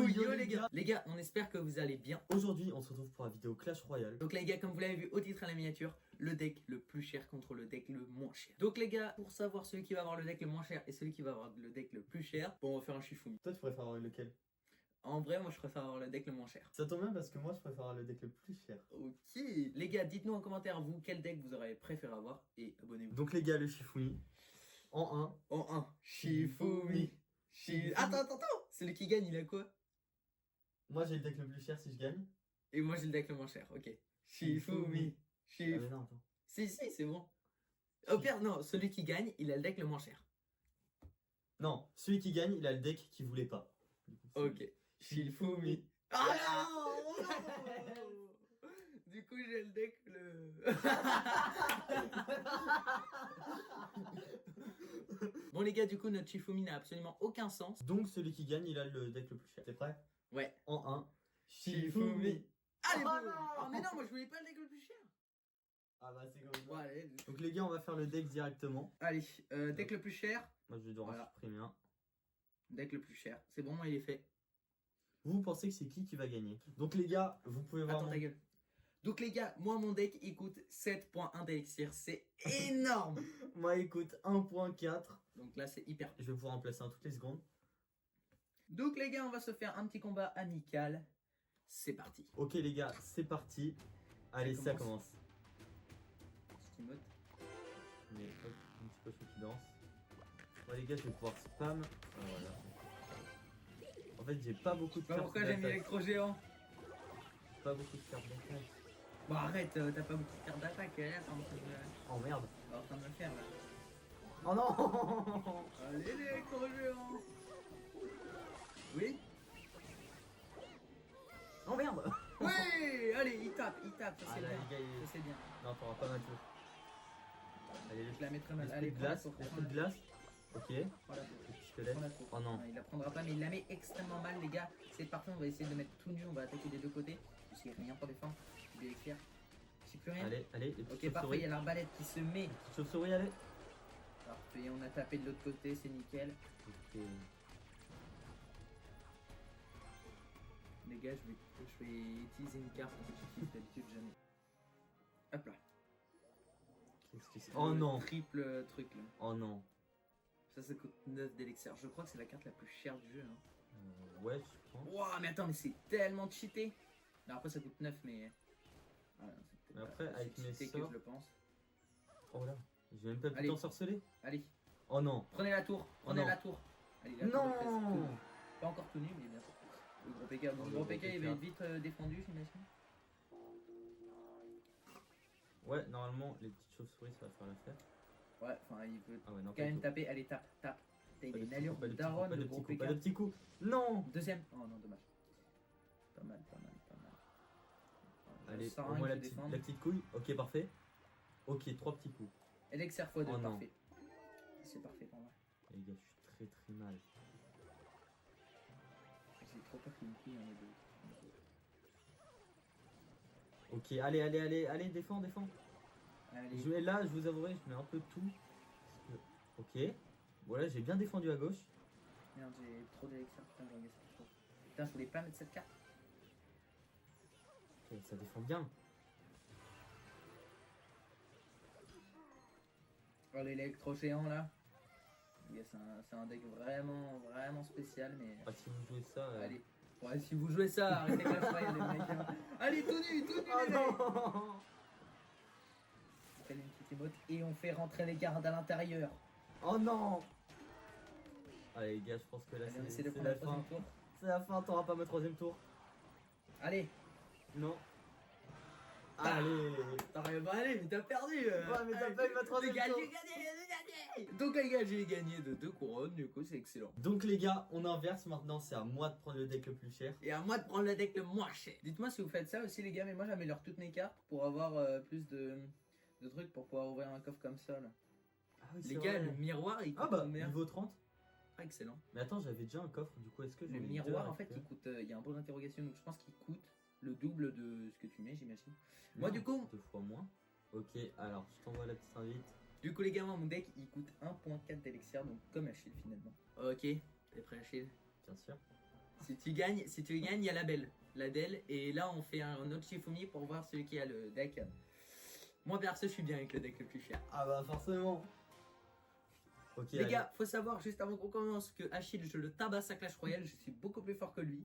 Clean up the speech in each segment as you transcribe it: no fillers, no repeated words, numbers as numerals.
Yo les gars. Les gars, on espère que vous allez bien. Aujourd'hui, on se retrouve pour la vidéo Clash Royale. Donc les gars, comme vous l'avez vu au titre et à la miniature, le deck le plus cher contre le deck le moins cher. Donc les gars, pour savoir celui qui va avoir le deck le moins cher et celui qui va avoir le deck le plus cher, bon, on va faire un Shifumi. Toi, tu préfères avoir lequel? En vrai, moi je préfère avoir le deck le moins cher. Ça tombe bien parce que moi, je préfère avoir le deck le plus cher. Ok. Les gars, dites-nous en commentaire, vous, quel deck vous aurez préféré avoir et abonnez-vous. Donc les gars, le Shifumi. En 1. En 1, Shifumi. Attends. Celui qui gagne, il a quoi? Moi, j'ai le deck le plus cher si je gagne. Et moi j'ai le deck le moins cher, ok. Shifumi. Ah mais non, attends. Si, c'est bon. Au pire, non, celui qui gagne, il a le deck le moins cher. Non, celui qui gagne, il a le deck qu'il voulait pas. Ok. Shifumi. Ah non. Du coup, j'ai le deck le... Bon les gars, du coup, notre Shifumi n'a absolument aucun sens. Donc celui qui gagne, il a le deck le plus cher. T'es prêt? Ouais. En 1. Shifumi. Allez, Oh bon. non. Oh mais non, moi je voulais pas le deck le plus cher. Ah bah c'est comme ça. Bon, allez. Donc les gars, on va faire le deck directement. Allez, deck le plus cher. Moi, je vais devoir en Voilà. supprimer un. Deck le plus cher. C'est bon, moi il est fait. Vous pensez que c'est qui va gagner? Donc les gars, vous pouvez voir... Attends ta gueule. Donc les gars, moi mon deck il coûte 7.1 d'élixir, c'est énorme. Moi, il coûte 1.4. Donc là c'est hyper. Je vais pouvoir en placer un toutes les secondes. Donc les gars, on va se faire un petit combat amical. C'est parti. Ok les gars, c'est parti. Allez, ça commence. Petit emote. Mais hop, un petit peu ceux qui dansent. Ouais les gars, je vais pouvoir spam. Voilà. En fait, j'ai pas beaucoup de Bah cartes pourquoi j'ai mis d'attaque. électro-géant? Pas beaucoup de cartes d'attaque. Bon arrête, t'as pas beaucoup de cartes d'attaque là, t'es en train de... Oh merde. t'es en train de me faire là. Oh non. Allez l'électro-géant. Oui. Oh merde. Ouais. Allez, il tape, ça Ah c'est là, bien. les gars, Ça c'est bien. Non, t'auras pas mal de tour. Allez, Je la mettrai mal. l'esprit Allez, de prends la glace. tour. L'esprit de glace. Ok. Le Voilà. petit squelette. Prends la tour. Oh non. Il la prendra pas, mais il la met extrêmement mal, les gars. C'est parfait, on va essayer de mettre tout nu. On va attaquer des deux côtés. Parce qu'il n'y a rien pour défendre. Je vais écrire. J'ai plus rien. Allez, les petites Ok, parfait, il y chauves-souris. a l'arbalète qui se met. Petite chauve-souris, allez. Parfait, on a tapé de l'autre côté, c'est nickel. Ok. Les gars, je vais utiliser une carte que j'utilise d'habitude jamais. Hop là. Qu'est-ce que c'est? Oh Le non. Triple truc là. Oh non. Ça coûte 9 d'élixir. Je crois que c'est la carte la plus chère du jeu. Hein. Ouais, je pense. Wouah, mais attends, mais c'est tellement cheaté. Non, après ça coûte 9, mais. Voilà, c'est peut-être Mais pas après, aussi avec mes cheaté que sorts- je le pense. Oh là. J'ai même pas pu Allez. t'ensorceler. Allez, Oh non. prenez la tour. Prenez non. la tour. Allez, la tour est presque Non. tenue. Pas encore tenue, mais bientôt. Le gros PK, bon, Le le gros gros PK il PK. va être vite défendu, j'imagine. Ouais, normalement, les petites chauves-souris, ça va faire l'affaire. Ouais, enfin, il peut Ah ouais, non, quand même pas taper. Allez, tape. T'as de une petits allure coups, pas de de petits coups, daronne, pas de le petits gros coups, PK. pas de petits coups. Non. Deuxième. Oh non, dommage. Pas mal. Allez, Ça sert à au rien moins qu'il défende. la petite couille. Ok, parfait. Ok, 3 petits coups. Elixir x2, Oh non. parfait. C'est parfait pour moi. Les gars, je suis très mal. J'ai trop peur qu'il me couille en deux. Ok, allez, défends. Allez. Je vais là, je vous avouerai, je mets un peu tout. Parce que- Ok. Voilà, j'ai bien défendu à gauche. Merde, j'ai trop d'élixir. Putain, j'ai enlevé ça trop. Putain, je voulais pas mettre cette carte. Ok, ça défend bien. Oh, l'électro-géant là. Les gars, c'est un deck vraiment spécial, mais. Ah, si vous jouez ça. Allez. Ouais, si vous jouez ça, arrêtez Clash Royale, les mecs. Hein. Allez, tout nu, Oh les mecs. non. On fait une petite émote et on fait rentrer les gardes à l'intérieur. Oh non. Allez, les gars, je pense que là, Allez, on essaie de c'est prendre la le troisième fin. tour. C'est la fin, t'auras pas ma troisième tour. Allez. Non. Ah. Allez. T'arrives pas à aller, mais t'as perdu. Ouais, mais t'as pas eu ma troisième J'ai gagné, tour. j'ai gagné. Donc les gars, j'ai gagné de 2 couronnes, du coup c'est excellent. Donc les gars, on inverse maintenant, c'est à moi de prendre le deck le plus cher. Et à moi de prendre le deck le moins cher. Dites-moi si vous faites ça aussi les gars, mais moi j'améliore toutes mes cartes pour avoir plus de trucs pour pouvoir ouvrir un coffre comme ça là. Ah oui, Les c'est gars, vrai. le miroir il coûte Ah bah, combien? niveau 30. Ah, excellent. Mais attends, j'avais déjà un coffre, du coup, est-ce que je Le vais miroir en fait il coûte, il y a un point d'interrogation, donc je pense qu'il coûte le double de ce que tu mets j'imagine. Moi du coup, 2 fois moins. Ok, alors, je t'envoie la petite invite. Du coup les gars, moi, mon deck il coûte 1.4 d'élixir, donc comme Achille finalement. Ok, t'es prêt Achille? Bien sûr. Si tu gagnes, il y a la belle. La Dell. Et là, on fait un autre Shifumi pour voir celui qui a le deck. Moi, perso, je suis bien avec le deck le plus cher. Ah bah forcément. Ok, Les allez. gars, faut savoir juste avant qu'on commence que Achille, je le tabasse à Clash Royale. Je suis beaucoup plus fort que lui.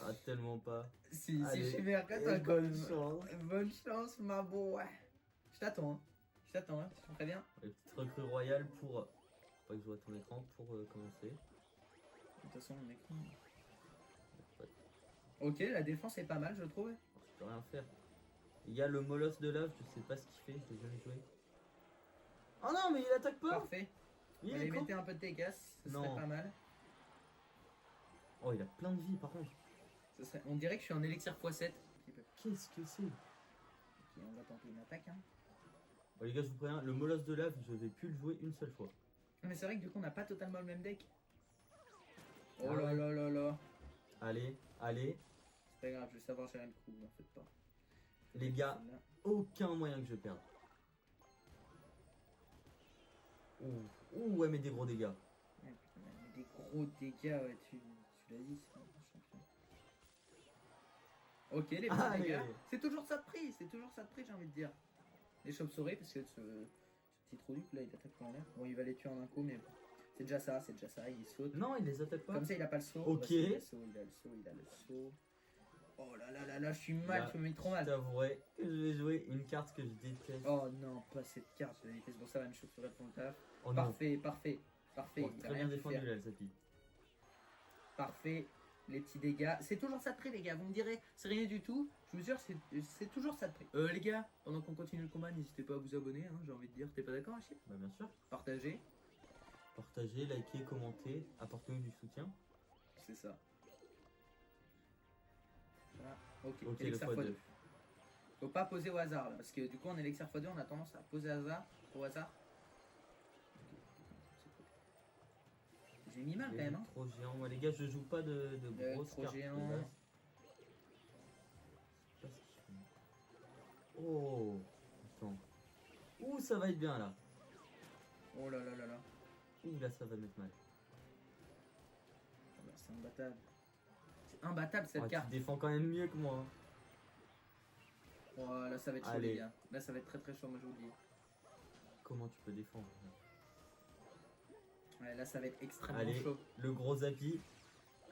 Ah, tellement pas. Si Allez. je suis meilleur que Et toi, bonne quoi. chance. Bonne chance, ma beau. Je t'attends, hein. Je t'attends, hein. Tu me préviens. Les petites recrues royales pour. Faut pas que je vois ton écran pour commencer. De toute façon, mon écran. Ok, la défense est pas mal, je trouve. Je peux rien faire. Il y a le molosse de lave, je sais pas ce qu'il fait, je l'ai jamais joué. Oh non, mais il attaque pas. Parfait. Il Allez, est con. mettez un peu de dégâts, ce serait Non. pas mal. Oh, il a plein de vie par contre. On dirait que je suis en élixir x7. Qu'est-ce que c'est? Ok, on va tenter une attaque. Hein. Bon, les gars, je vous préviens, le molosse de lave, je vais plus le jouer une seule fois. Mais c'est vrai que du coup, on n'a pas totalement le même deck. Oh Ah là ouais. là là là. Allez, allez. C'est pas grave, je vais savoir gérer le coup, n'en faites pas. Les gars, Celle-là. aucun moyen que je perde. Ouh, ouh, ouais, mais des gros dégâts. Ouais, putain, mais des gros dégâts, ouais, tu l'as dit, c'est un champion. Ok, les bons Allez. dégâts. C'est toujours ça de prix, j'ai envie de dire. Les chauves-souris, parce que ce petit trou duc là, il attaque pas en l'air. Bon, il va les tuer en un coup, mais bon. C'est déjà ça, il saute. Non, il les attaque pas. Comme ça, il a pas le saut. Ok. Bah, il a le saut, il a le saut, il a le saut. Oh là là là là, je suis mal, Là, je me mets trop Je mal. t'avouerai que je vais jouer une carte que je déteste. Oh non, pas cette carte, je la déteste. Bon, ça va, une chauve-souris pour le taf. Oh non. Parfait, parfait, parfait. Bon, il a très rien bien pu défendu faire. là, le Sapi. Parfait, les petits dégâts. C'est toujours ça de prix, les gars. Vous me direz, c'est rien du tout. Je vous jure, c'est toujours ça de prix. Les gars, pendant qu'on continue le combat, n'hésitez pas à vous abonner. Hein, j'ai envie de dire, t'es pas d'accord, Achille? Bah, bien sûr. Partagez, Partagez, likez, commentez, apportez-nous du soutien. c'est ça. Voilà. Ok, Ok, le Elixir x2. x2. Faut pas poser au hasard là, parce que du coup en Elixir x2 on a tendance à poser au hasard. J'ai mis mal quand même. Hein. Trop géant. Moi, les gars, je joue pas de grosses trop cartes. de géant. base. Je sais pas ce qu'ils font. Oh, attends. Ouh, ça va être bien là. Oh là là là là. Ouh, là, ça va mettre mal. Ah bah, c'est imbattable. C'est imbattable cette Oh, carte. tu défends quand même mieux que moi. Hein. Oh, là ça va être chaud Allez. les gars. Là ça va être très très chaud, moi je vous le dis. Comment tu peux défendre? Ouais, là ça va être extrêmement Allez, chaud. le gros Zapi.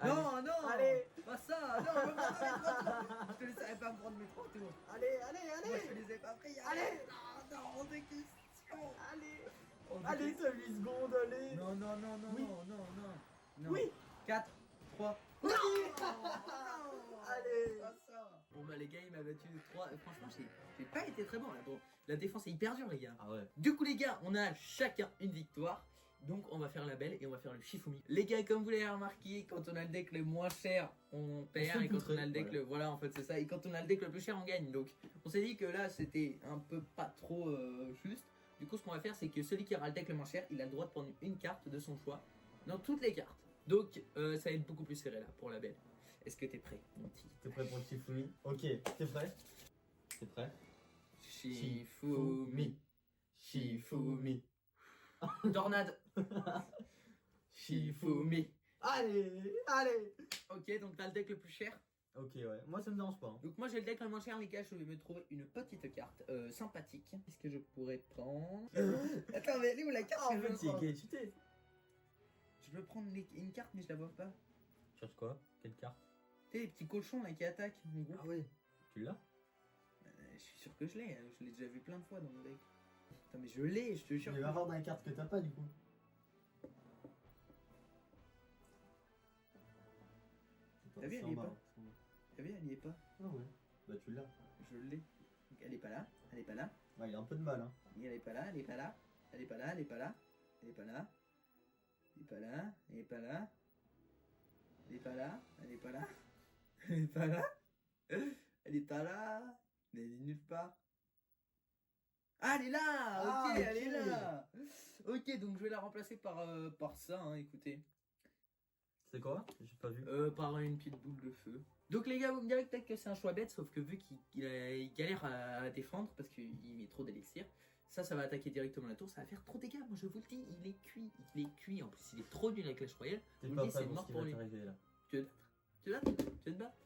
Non, non. Allez. Pas ça. Non, me prends mes 3 tours. Je te laisserai pas me prendre mes 3 tours. Allez, allez, Moi je te les ai pas pris. Allez. Non, non, hors de question. Allez. Hors de Allez, question. ça 8 secondes, allez. Non, non, non, non, Oui. non, non, non. Oui. 4, 3. Oui. Allez. Pas ça. Bon bah les gars, il m'a battu 3. Franchement, j'ai pas été très bon là. Bon, la défense est hyper dure les gars. Ah ouais. Du coup les gars, on a chacun une victoire. Donc on va faire la belle et on va faire le Shifumi. Les gars, comme vous l'avez remarqué, quand on a le deck le moins cher, on perd. se Et quand poutrait, on a le deck voilà. voilà, en fait c'est ça. Et quand on a le deck le plus cher, on gagne. Donc on s'est dit que là c'était un peu pas trop juste. Du coup ce qu'on va faire, c'est que celui qui aura le deck le moins cher, il a le droit de prendre une carte de son choix dans toutes les cartes. Donc ça va être beaucoup plus serré là pour la belle. Est-ce que t'es prêt, mon petit? T'es prêt pour le Shifumi? Ok, t'es prêt? T'es prêt? Shifumi. Shifumi. Tornade. Shifumi. Allez, allez. Ok, donc t'as le deck le plus cher. Ok, ouais. Moi, ça me dérange pas. Hein. Donc moi j'ai le deck le moins cher les gars, je vais me trouver une petite carte sympathique. Qu'est-ce que je pourrais prendre? Attends mais elle est où la carte Ah, que en je veux fait, c'est prendre? qui est cheaté. Je veux prendre une carte mais je la vois pas. Tu cherches quoi? Quelle carte? Tu sais les petits cochons là qui attaquent mon groupe. Ah ouais. Tu l'as? Je suis sûr que je l'ai déjà vu plein de fois dans mon deck. Attends mais je l'ai, je te jure. Il va avoir dans les cartes que t'as pas du coup. T'as vu, elle y est pas? T'as vu, elle y est pas. Ah ouais. Bah tu l'as. Je l'ai. Donc elle est pas là, elle est pas là. Bah il a un peu de mal hein. Et elle est pas là, elle est pas là. Elle est pas là, elle est pas là. Elle est pas là. Elle est pas là, elle est pas là. Elle est pas là, elle est pas là. Elle est pas là. Elle est pas là. Elle est nulle part. Ah, elle est là. Ah, Ok, ok. elle est là. Ok, donc je vais la remplacer par ça, hein, écoutez. C'est quoi? J'ai pas vu. Par une petite boule de feu. Donc les gars, vous me direz peut-être que c'est un choix bête, sauf que vu qu'il galère à défendre parce qu'il met trop d'élixir, ça va attaquer directement la tour, ça va faire trop de dégâts. Moi je vous le dis, il est cuit. En plus, il est trop nul avec Clash Royale. T'es On pas dit, prêt c'est pour mort ce qui pour va lui. t'arriver là. Tu veux te battre? Tu es là? Tu veux te battre?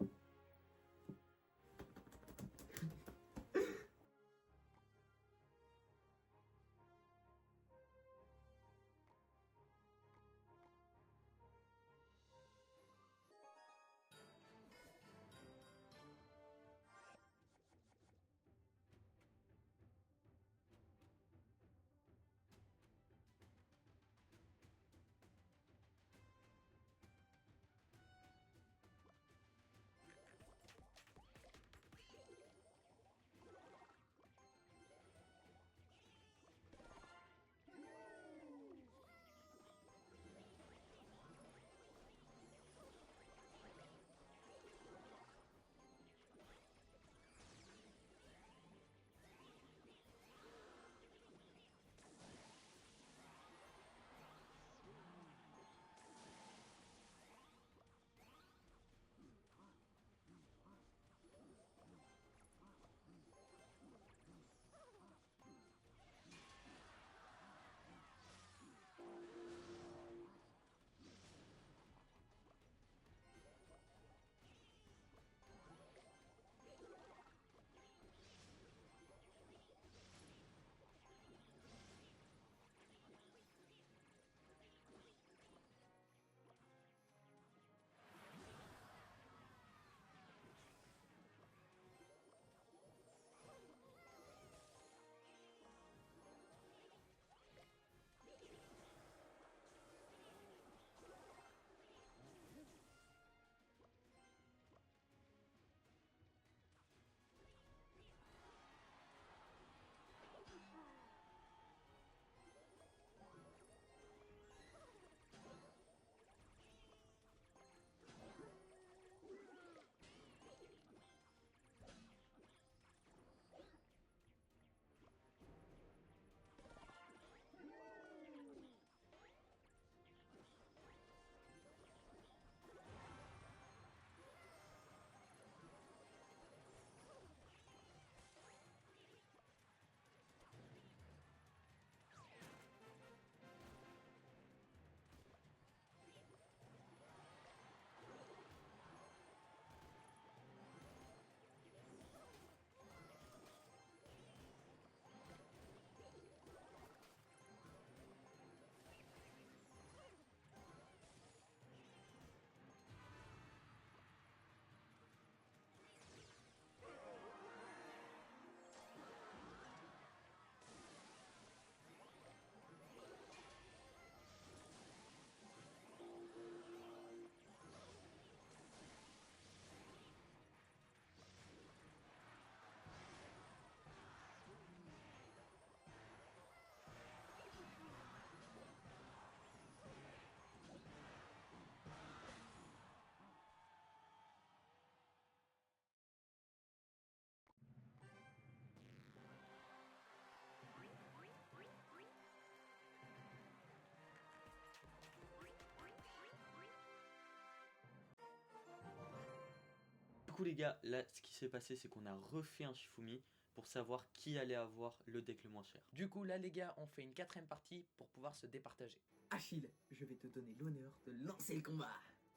Du coup les gars, là ce qui s'est passé c'est qu'on a refait un Shifumi pour savoir qui allait avoir le deck le moins cher. Du coup, là, les gars, on fait une 4ème partie pour pouvoir se départager. Achille, je vais te donner l'honneur de lancer le combat.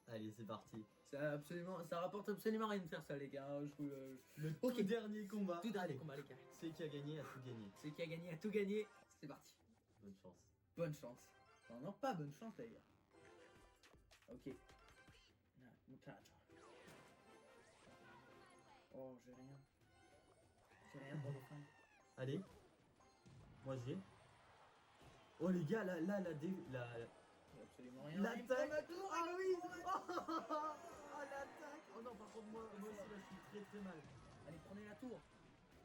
Allez c'est parti. Ça rapporte absolument rien de faire ça, les gars. Le Ok. tout dernier combat. Tout dernier Allez, combat, les gars. celui qui a gagné a tout gagné. Celui qui a gagné a tout gagné. C'est parti. Bonne chance. Bonne chance. Non, pas bonne chance, d'ailleurs. Ok. Ah, muchacho. Oh, j'ai rien. J'ai rien pour le fin. Allez. Moi j'ai. Oh les gars, là, la J'ai absolument rien. l'attaque. Il me prend ma tour, Ah il me oui. prend ma tour. Oh l'attaque. Oh non, par contre moi aussi là je suis très très mal. Allez, prenez la tour.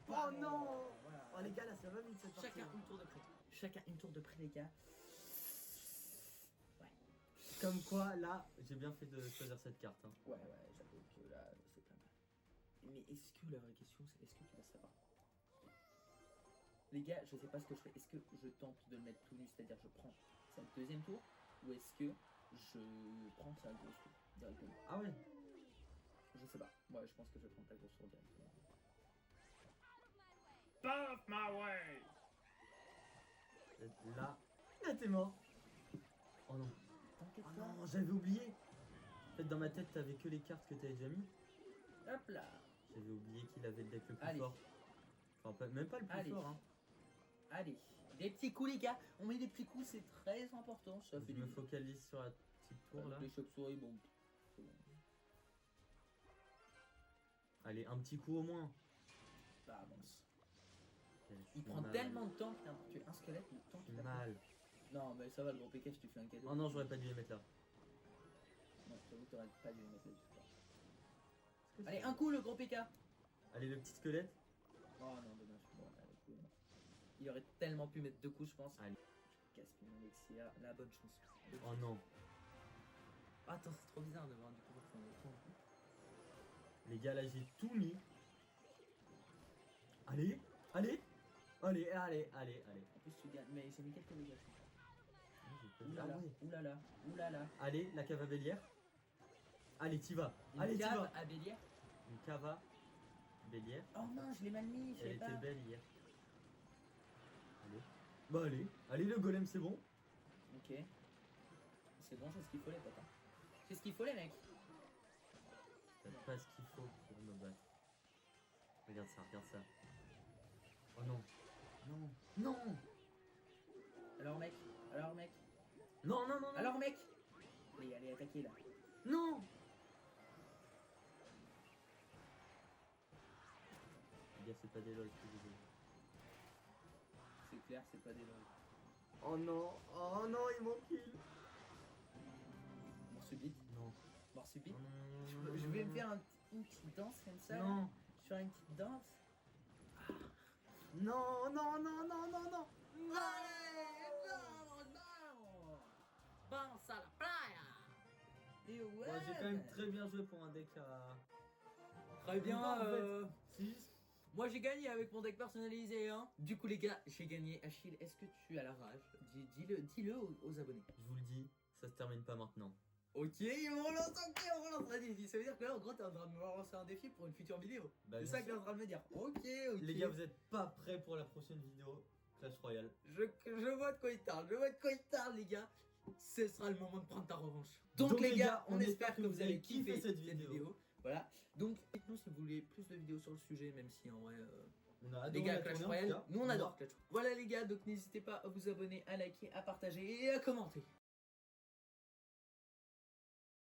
Oh non. Voilà. Oh les gars, là ça va vite cette partie. Chacun une tour de près. Chacun une tour de près, les gars. Ouais. Comme quoi, là, j'ai bien fait de choisir cette carte. Hein. Ouais, j'avoue que là, c'est pas mal. Mais est-ce que la vraie question, c'est est-ce que tu vas savoir? Les gars, je sais pas ce que je fais. Est-ce que je tente de le mettre tout nu, c'est-à-dire je prends sa deuxième tour, ou est-ce que je prends sa grosse tour directement? Ah ouais. Je sais pas. Ouais, je pense que je vais prendre ta grosse tour directement. Off my way! Là t'es mort. Oh non. T'inquiète Oh pas. non, j'avais oublié. fait, dans ma tête, t'avais que les cartes que t'avais déjà mis. Hop là. J'avais oublié qu'il avait le deck le plus Allez. fort. Enfin, même pas le plus Allez. fort, hein. Allez. Des petits coups, les gars. On met des petits coups, c'est très important. Ça fait Je du me bien. focalise sur la petite tour là. Les chauves-souris, bon. C'est bon. Allez, un petit coup au moins. Bah, avance. Je Il suis prend mal. tellement de temps qu'il a tué un squelette, le temps Je qu'il suis a mal. pris. Non, mais ça va, le gros PK, je te fais un cadeau. Oh non, j'aurais pas dû les mettre là. Non, j'avoue que t'aurais pas dû le mettre là, je crois. Est-ce que Allez, c'est- un coup, le gros PK. Allez, le petit squelette. Oh non, dommage. Bon, allez, cool. Il aurait tellement pu mettre 2 coups, je pense. Allez. Je gaspille mon Alexia. La bonne chance. Oh non. Attends, c'est trop bizarre de voir du coup pour son coup. Les gars, là, j'ai tout mis. Allez, allez. Allez, allez, allez, allez. En plus, tu gagnes. Mais j'ai mis quelques dégâts. Ah Oulala, ouais. oulala, oulala. Allez, la cave à bélière. Allez, t'y vas. Une Allez, t'y cave vas. à Bélière. Une cave à bélière. Oh mince, je l'ai mal mis, je Elle savais était pas. belle hier. Allez. Bah allez. Allez, le golem, c'est bon. Ok. C'est bon, c'est ce qu'il faut les potes. Hein. C'est ce qu'il faut les mecs. T'as pas ce qu'il faut pour me battre. Regarde ça, regarde ça. Oh non. Non. Non. Alors mec, alors mec, Non, non, non, non. alors mec. Allez, allez, attaquez là. Non. Les gars, c'est pas des lol, c'est des lol. C'est clair, c'est pas des logs. Oh non. Oh non, il m'ont kill. Mort subite, Non. mort subite. Non, non, non, non, Je vais non, me faire une petite danse comme ça. là. Non. Je vais faire une petite danse. Non, non, non, non, non, non. Allez, non, non. Bounce à la playa. Et ouais. Ouais, j'ai quand même très bien joué pour un deck à... Très bien. Non, en fait, c'est juste... Moi j'ai gagné avec mon deck personnalisé. Hein. Du coup les gars, j'ai gagné. Achille, est-ce que tu as la rage? Dis-le aux abonnés. Je vous le dis, ça se termine pas maintenant. Ok, on relance un défi. Ça veut dire que là en gros t'es en train de me relancer un défi pour une future vidéo. Bah, C'est bien ça que t'es sûr. en train de me dire. Ok. Les gars, vous êtes pas prêts pour la prochaine vidéo Clash Royale. Je vois de quoi il parle, les gars. Ce sera le moment de prendre ta revanche. Donc les gars, on espère que vous avez kiffé cette vidéo. Voilà. Donc dites-nous si vous voulez plus de vidéos sur le sujet, même si en vrai... On a Les adoré gars, la Clash tournée, en Royale, tout cas. nous on adore Clash Royale. Voilà les gars, donc n'hésitez pas à vous abonner, à liker, à partager et à commenter.